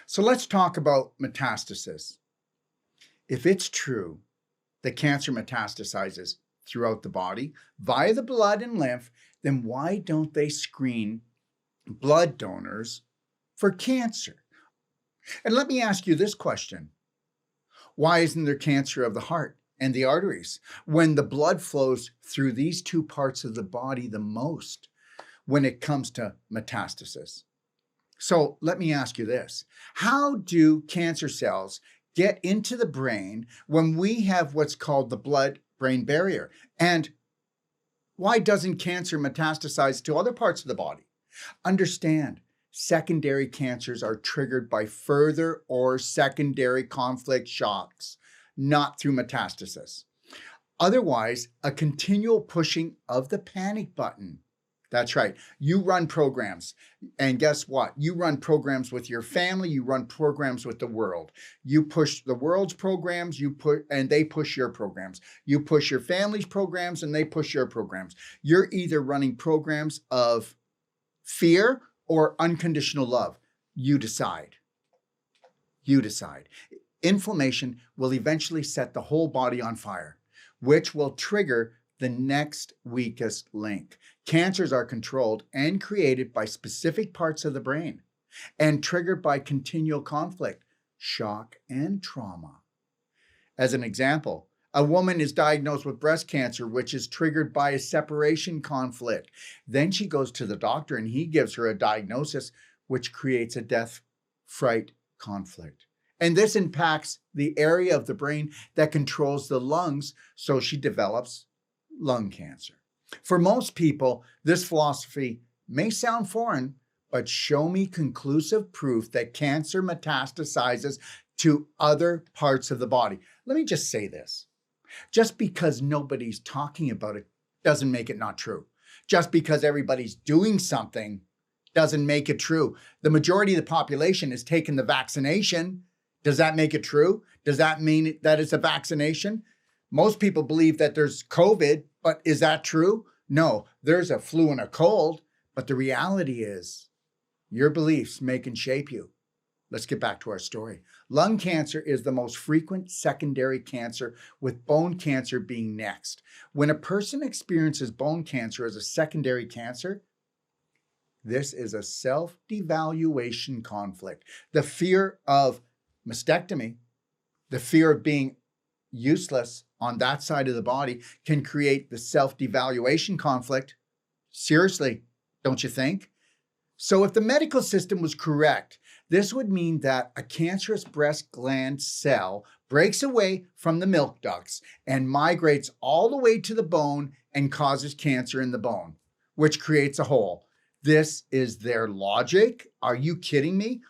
So let's talk about metastasis. If it's true that cancer metastasizes throughout the body via the blood and lymph, then why don't they screen blood donors for cancer? And let me ask you this question. Why isn't there cancer of the heart and the arteries when the blood flows through these two parts of the body the most when it comes to metastasis? So let me ask you this. How do cancer cells get into the brain when we have what's called the blood-brain barrier? And why doesn't cancer metastasize to other parts of the body? Understand, secondary cancers are triggered by further or secondary conflict shocks, not through metastasis. Otherwise, a continual pushing of the panic button. That's right. You run programs. And guess what? You run programs with your family, you run programs with the world. You push the world's programs, and they push your programs. You push your family's programs and they push your programs. You're either running programs of fear or unconditional love. You decide. You decide. Inflammation will eventually set the whole body on fire, which will trigger the next weakest link. Cancers are controlled and created by specific parts of the brain and triggered by continual conflict, shock, and trauma. As an example, a woman is diagnosed with breast cancer, which is triggered by a separation conflict. Then she goes to the doctor and he gives her a diagnosis, which creates a death fright conflict. And this impacts the area of the brain that controls the lungs, so she develops lung cancer. For most people, this philosophy may sound foreign, but show me conclusive proof that cancer metastasizes to other parts of the body. Let me just say this. Just because nobody's talking about it doesn't make it not true. Just because everybody's doing something doesn't make it true. The majority of the population has taken the vaccination. Does that make it true? Does that mean that it's a vaccination? Most people believe that there's COVID, but is that true? No, there's a flu and a cold, but the reality is your beliefs make and shape you. Let's get back to our story. Lung cancer is the most frequent secondary cancer, with bone cancer being next. When a person experiences bone cancer as a secondary cancer, this is a self-devaluation conflict. The fear of mastectomy, the fear of being useless on that side of the body can create the self-devaluation conflict. Seriously, don't you think? So if the medical system was correct, this would mean that a cancerous breast gland cell breaks away from the milk ducts and migrates all the way to the bone and causes cancer in the bone, which creates a hole. This is their logic? Are you kidding me?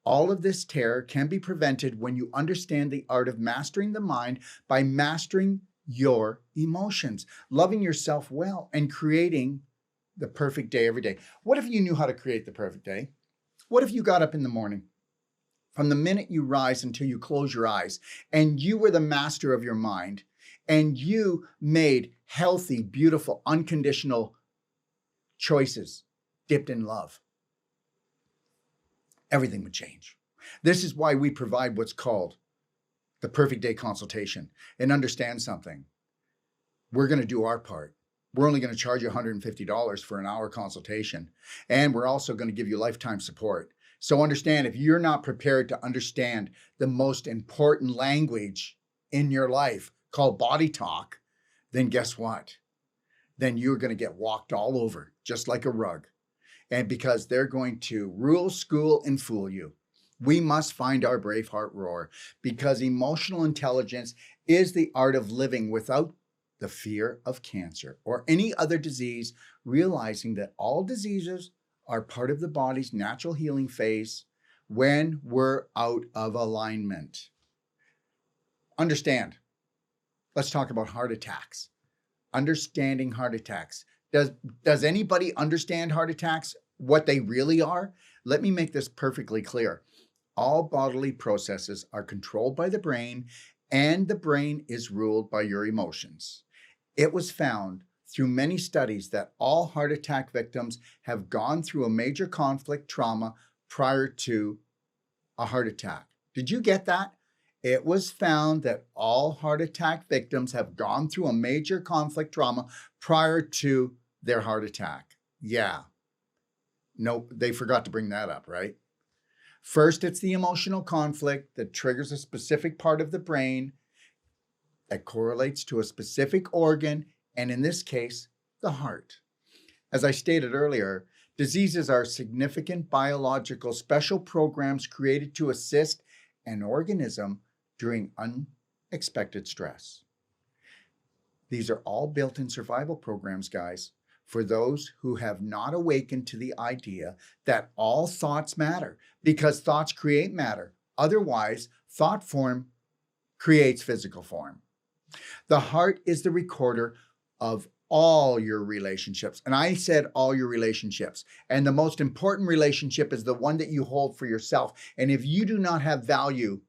All of this terror can be prevented when you understand the art of mastering the mind by mastering your emotions, loving yourself well, and creating the perfect day every day. What if you knew how to create the perfect day? What if you got up in the morning, from the minute you rise until you close your eyes, and you were the master of your mind, and you made healthy, beautiful, unconditional choices dipped in love? Everything would change. This is why we provide what's called the perfect day consultation. And understand something. We're going to do our part. We're only going to charge you $150 for an hour consultation. And we're also going to give you lifetime support. So understand, if you're not prepared to understand the most important language in your life called body talk, then guess what? Then you're going to get walked all over just like a rug. And because they're going to rule, school, and fool you. We must find our brave heart roar, because emotional intelligence is the art of living without the fear of cancer or any other disease, realizing that all diseases are part of the body's natural healing phase when we're out of alignment. Understand. Let's talk about heart attacks. Understanding heart attacks. Does anybody understand heart attacks, what they really are? Let me make this perfectly clear. All bodily processes are controlled by the brain, and the brain is ruled by your emotions. It was found through many studies that all heart attack victims have gone through a major conflict trauma prior to a heart attack. Did you get that? It was found that all heart attack victims have gone through a major conflict trauma prior to their heart attack. Yeah. No, they forgot to bring that up, right? First, it's the emotional conflict that triggers a specific part of the brain that correlates to a specific organ, and in this case, the heart. As I stated earlier, diseases are significant biological special programs created to assist an organism during unexpected stress. These are all built-in survival programs, guys, for those who have not awakened to the idea that all thoughts matter, because thoughts create matter. Otherwise, thought form creates physical form. The heart is the recorder of all your relationships. And I said all your relationships. And the most important relationship is the one that you hold for yourself. And if you do not have value,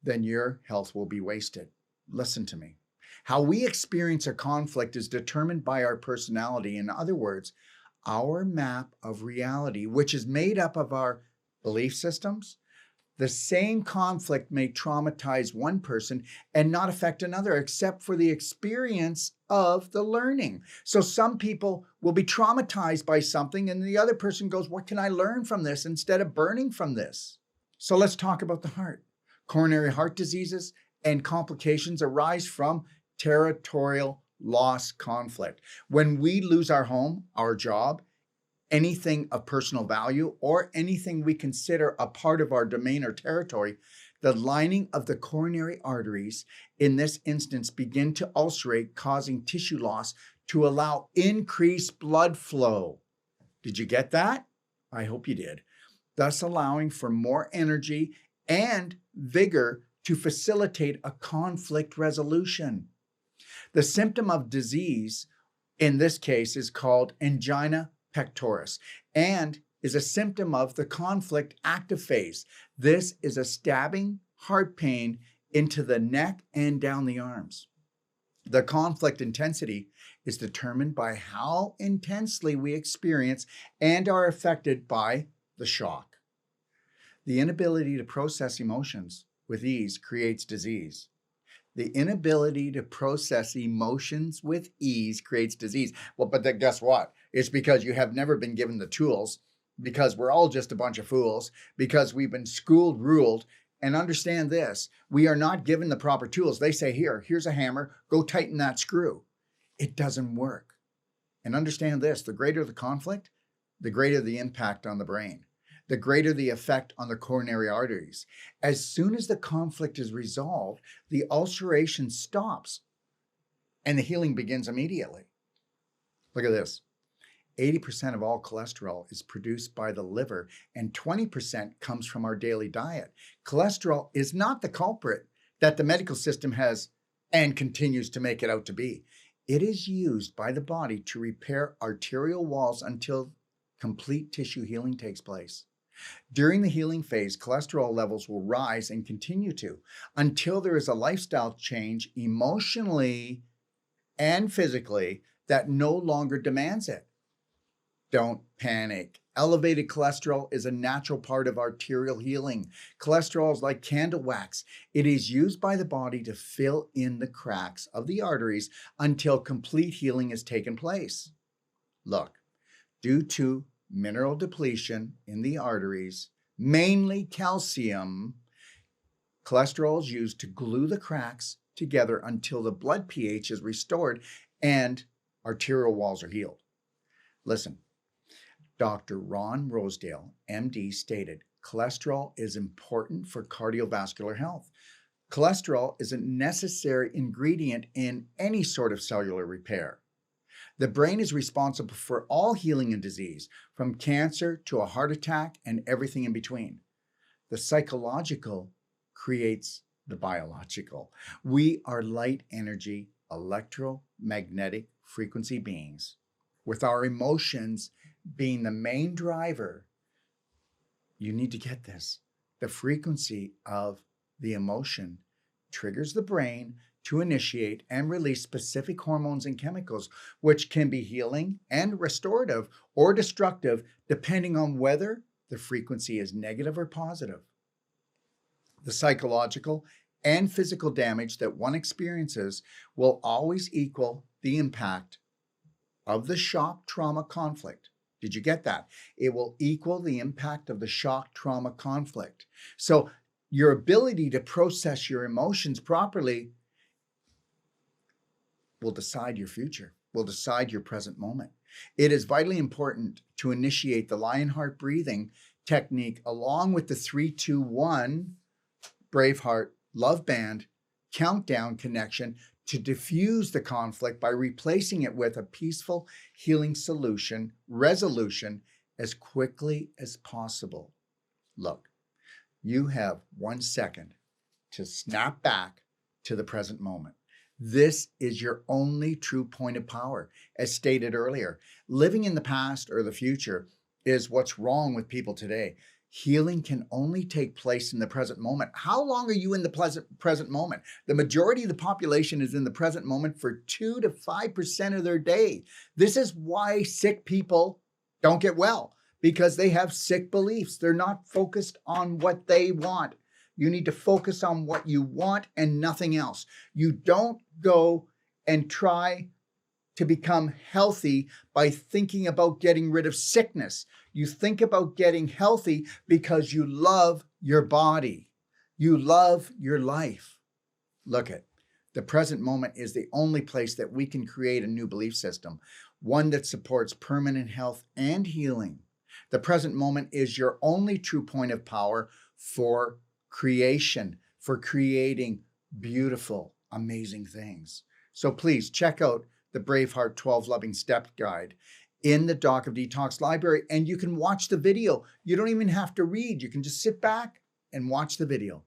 then your health will be wasted. Listen to me. How we experience a conflict is determined by our personality. In other words, our map of reality, which is made up of our belief systems. The same conflict may traumatize one person and not affect another, except for the experience of the learning. So some people will be traumatized by something and the other person goes, what can I learn from this instead of burning from this? So let's talk about the heart. Coronary heart diseases and complications arise from territorial loss conflict. When we lose our home, our job, anything of personal value, or anything we consider a part of our domain or territory, the lining of the coronary arteries, in this instance, begin to ulcerate, causing tissue loss to allow increased blood flow. Did you get that? I hope you did. Thus allowing for more energy and vigor to facilitate a conflict resolution. The symptom of disease, in this case, is called angina pectoris and is a symptom of the conflict active phase. This is a stabbing heart pain into the neck and down the arms. The conflict intensity is determined by how intensely we experience and are affected by the shock. The inability to process emotions with ease creates disease. The inability to process emotions with ease creates disease. Well, but then guess what? It's because you have never been given the tools, because we're all just a bunch of fools, because we've been schooled, ruled, and understand this. We are not given the proper tools. They say, here's a hammer, go tighten that screw. It doesn't work. And understand this, the greater the conflict, the greater the impact on the brain, the greater the effect on the coronary arteries. As soon as the conflict is resolved, the ulceration stops and the healing begins immediately. Look at this. 80% of all cholesterol is produced by the liver and 20% comes from our daily diet. Cholesterol is not the culprit that the medical system has and continues to make it out to be. It is used by the body to repair arterial walls until complete tissue healing takes place. During the healing phase, cholesterol levels will rise and continue to until there is a lifestyle change emotionally and physically that no longer demands it. Don't panic. Elevated cholesterol is a natural part of arterial healing. Cholesterol is like candle wax. It is used by the body to fill in the cracks of the arteries until complete healing has taken place. Look, due to mineral depletion in the arteries, mainly calcium, cholesterol is used to glue the cracks together until the blood pH is restored and arterial walls are healed. Listen, Dr. Ron Rosedale, MD, stated, cholesterol is important for cardiovascular health. Cholesterol is a necessary ingredient in any sort of cellular repair. The brain is responsible for all healing and disease, from cancer to a heart attack and everything in between. The psychological creates the biological. We are light energy, electromagnetic frequency beings, with our emotions being the main driver. You need to get this. The frequency of the emotion triggers the brain to initiate and release specific hormones and chemicals, which can be healing and restorative or destructive, depending on whether the frequency is negative or positive. The psychological and physical damage that one experiences will always equal the impact of the shock trauma conflict. Did you get that? It will equal the impact of the shock trauma conflict. So your ability to process your emotions properly will decide your future, will decide your present moment. It is vitally important to initiate the Lionheart breathing technique along with the 3-2-1 Braveheart Love Band countdown connection to diffuse the conflict by replacing it with a peaceful healing resolution as quickly as possible. Look, you have 1 second to snap back to the present moment. This is your only true point of power. As stated earlier, living in the past or the future is what's wrong with people today. Healing can only take place in the present moment. How long are you in the present moment? The majority of the population is in the present moment for 2 to 5% of their day. This is why sick people don't get well, because they have sick beliefs. They're not focused on what they want. You need to focus on what you want and nothing else. You don't go and try to become healthy by thinking about getting rid of sickness. You think about getting healthy because you love your body. You love your life. Look at the present moment is the only place that we can create a new belief system, one that supports permanent health and healing. The present moment is your only true point of power for creation, for creating beautiful, amazing things. So please check out the Braveheart 12 Loving Step Guide in the Doc of Detox library, and you can watch the video. You don't even have to read. You can just sit back and watch the video.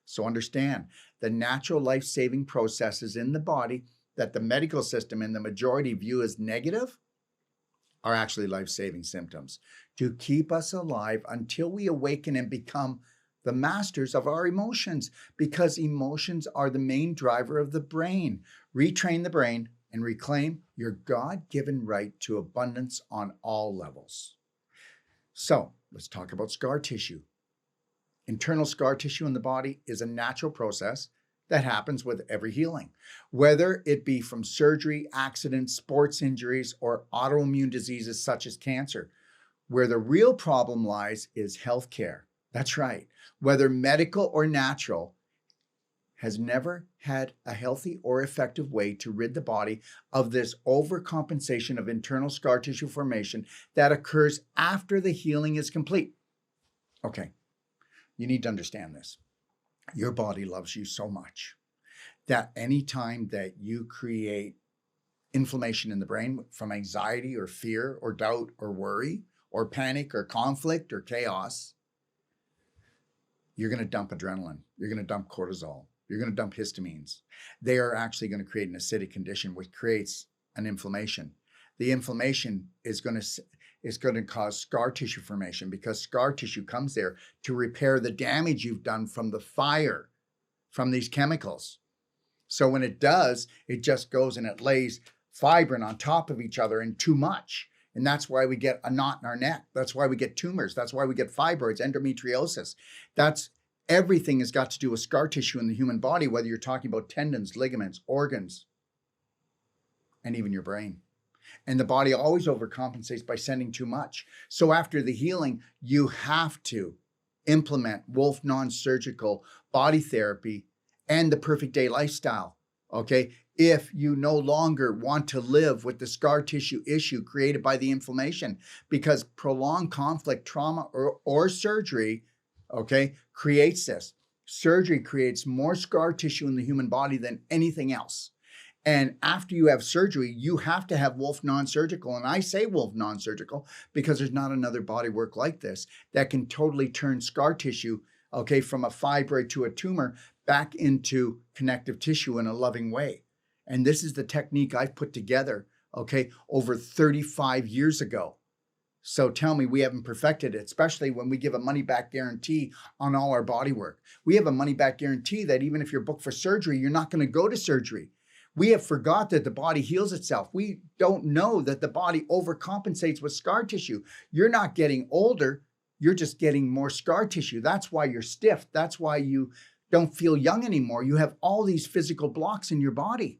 So understand, the natural life-saving processes in the body that the medical system and the majority view as negative are actually life-saving symptoms to keep us alive until we awaken and become the masters of our emotions, because emotions are the main driver of the brain. Retrain the brain and reclaim your God-given right to abundance on all levels. So let's talk about scar tissue. Internal scar tissue in the body is a natural process that happens with every healing, whether it be from surgery, accidents, sports injuries, or autoimmune diseases such as cancer. Where the real problem lies is healthcare. That's right. Whether medical or natural, has never had a healthy or effective way to rid the body of this overcompensation of internal scar tissue formation that occurs after the healing is complete. Okay, you need to understand this. Your body loves you so much that anytime that you create inflammation in the brain from anxiety or fear or doubt or worry or panic or conflict or chaos, you're going to dump adrenaline. You're going to dump cortisol. You're going to dump histamines. They are actually going to create an acidic condition, which creates an inflammation. The inflammation is going to cause scar tissue formation, because scar tissue comes there to repair the damage you've done from the fire, from these chemicals. So when it does, it just goes and it lays fibrin on top of each other and too much. And that's why we get a knot in our neck. That's why we get tumors. That's why we get fibroids, endometriosis. Everything has got to do with scar tissue in the human body, whether you're talking about tendons, ligaments, organs, and even your brain. And the body always overcompensates by sending too much. So after the healing, you have to implement Wolf non-surgical body therapy and the Perfect Day lifestyle, okay? If you no longer want to live with the scar tissue issue created by the inflammation, because prolonged conflict, trauma, or surgery, okay, creates this. Surgery creates more scar tissue in the human body than anything else. And after you have surgery, you have to have Wolf non-surgical. And I say Wolf non-surgical because there's not another body work like this that can totally turn scar tissue, okay, from a fibroid to a tumor back into connective tissue in a loving way. And this is the technique I've put together, okay, over 35 years ago. So tell me we haven't perfected it, especially when we give a money-back guarantee on all our body work. We have a money-back guarantee that even if you're booked for surgery, you're not going to go to surgery. We have forgot that the body heals itself. We don't know that the body overcompensates with scar tissue. You're not getting older. You're just getting more scar tissue. That's why you're stiff. That's why you don't feel young anymore. You have all these physical blocks in your body.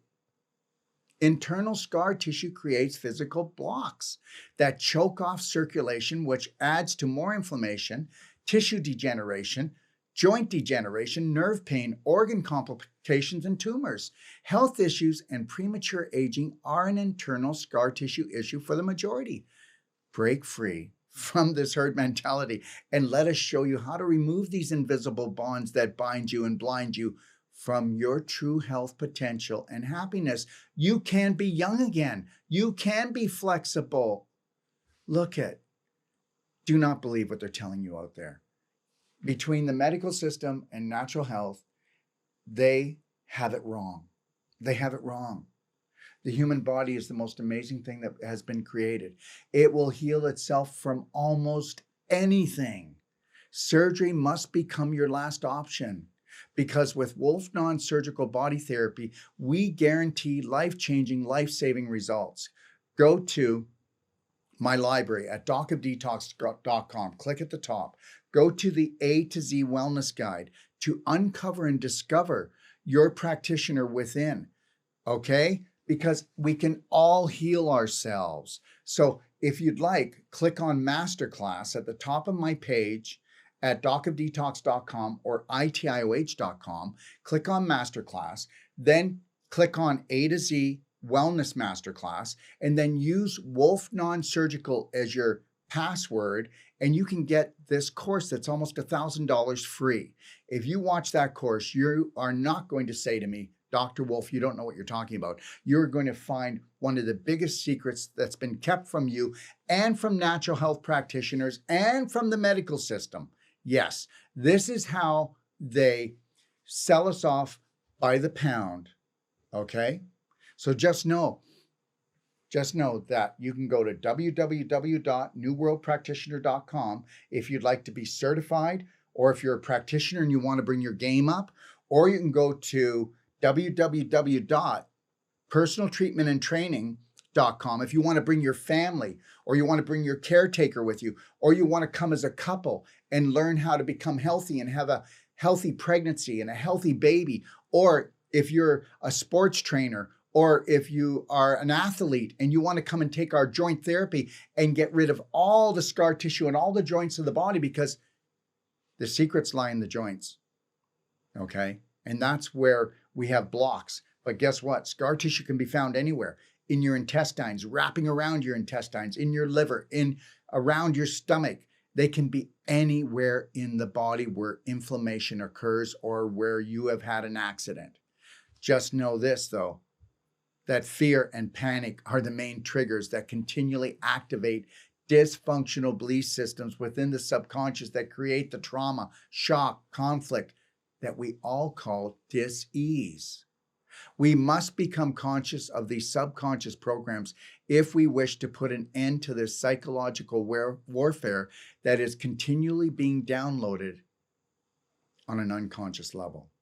Internal scar tissue creates physical blocks that choke off circulation, which adds to more inflammation, tissue degeneration, joint degeneration, nerve pain, organ complications, and tumors. Health issues and premature aging are an internal scar tissue issue for the majority. Break free from this herd mentality and let us show you how to remove these invisible bonds that bind you and blind you from your true health potential and happiness. You can be young again. You can be flexible. Do not believe what they're telling you out there. Between the medical system and natural health, they have it wrong. They have it wrong. The human body is the most amazing thing that has been created. It will heal itself from almost anything. Surgery must become your last option, because with Wolf Non-Surgical Body Therapy, we guarantee life-changing, life-saving results. Go to my library at docofdetox.com. Click at the top. Go to the A to Z Wellness Guide to uncover and discover your practitioner within, okay? Because we can all heal ourselves. So if you'd like, click on Masterclass at the top of my page at docofdetox.com or itioh.com. Click on Masterclass, then click on A to Z Wellness Masterclass, and then use Wolf Non-Surgical as your password, and you can get this course that's almost $1,000 free. If you watch that course, you are not going to say to me, Dr. Wolf, you don't know what you're talking about. You're going to find one of the biggest secrets that's been kept from you and from natural health practitioners and from the medical system. Yes, this is how they sell us off by the pound, okay? So just know that you can go to www.newworldpractitioner.com if you'd like to be certified, or if you're a practitioner and you want to bring your game up, or you can go to www.personaltreatmentandtraining.com if you want to bring your family, or you want to bring your caretaker with you, or you want to come as a couple and learn how to become healthy and have a healthy pregnancy and a healthy baby, or if you're a sports trainer, or if you are an athlete and you want to come and take our joint therapy and get rid of all the scar tissue and all the joints of the body, because the secrets lie in the joints, okay? And that's where we have blocks. But guess what? Scar tissue can be found anywhere. In your intestines, wrapping around your intestines, in your liver, around your stomach. They can be anywhere in the body where inflammation occurs or where you have had an accident. Just know this, though, that fear and panic are the main triggers that continually activate dysfunctional belief systems within the subconscious that create the trauma, shock, conflict that we all call dis-ease. We must become conscious of these subconscious programs if we wish to put an end to this psychological warfare that is continually being downloaded on an unconscious level.